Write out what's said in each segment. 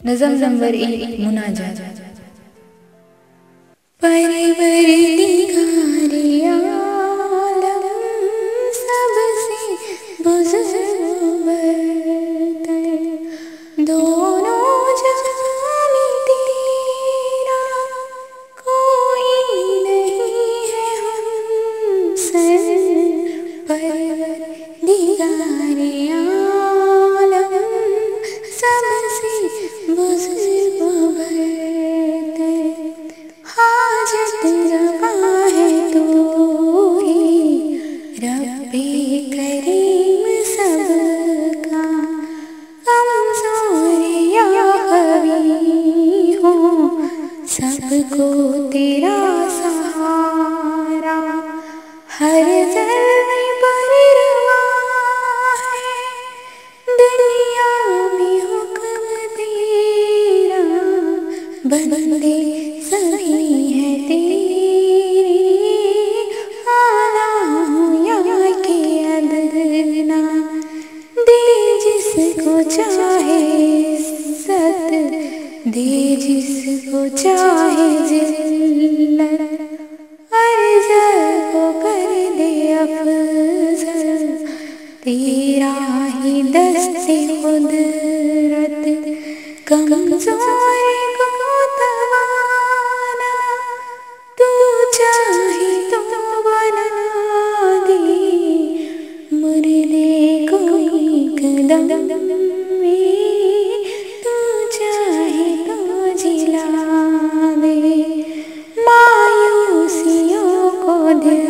नज़म नंबर 1 मुनाजात। परवरदिगारे आलम सबसे बुजुर्ग बरतर, दोनों जहां में तेरा कोई नहीं है हमसर। परवरदिगारे आलम सबसे बुजुर्ग बरतर, हाजत रवा है तू ही रब्बे करीम सबका, कमज़ोर या कवी हो सबको तेरा सहारा। हर ज़र्रे पर रवा है दुनिया में हुक्म तेरा, बंदे सभी हैं तेरे, आला हो या के अदना। दे जिसको चाहे इज़्ज़त, दे जिसको चाहे ज़िल्लत, अर्ज़ को कर दे अफ़ज़ल, तेरा ही दस्ते कुदरत। कमज़ोर को तवाना तू चाहे तो बना दे, मुर्दे को एक दम में तू चाहे तो जिला दे। मायूसियों को दिल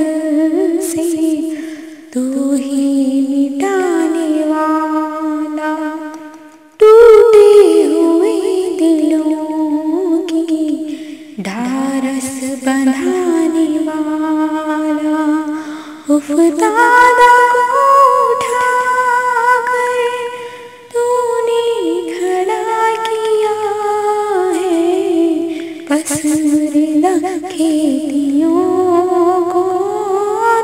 से तू ही मिटाने वाला, टूटे हुए दिलों की ढारस बंधाने वाला। उफ़तादा को उठाकर तूने खड़ा किया है, पस मुर्दा खेतियों को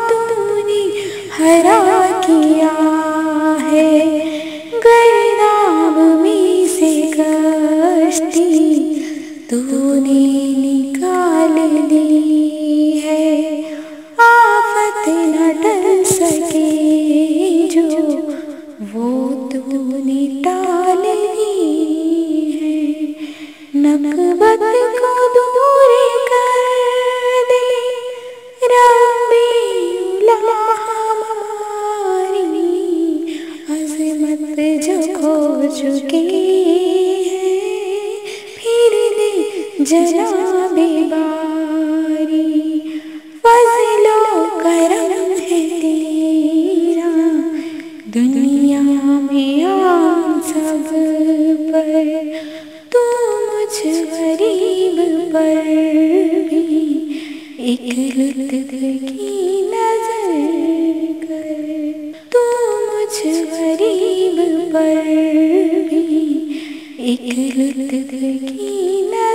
तूने हरा किया है। गर्दाब में से कश्ती तूने निकाल दी है, आफत न टल सके जो वो तूने टाल दी है। नकबत को दूर कर दे रब्बे उला हमारी, अज़मत जो खो चुके हैं फिर दे जनाबे बारी। फज़लो करम है तेरा दुनिया में आम सब पर, तू मुझ गरीब पर भी एक लुत्फ़ की नज़र कर। तू मुझ गरीब पर भी एक लुत्फ़ की नज़र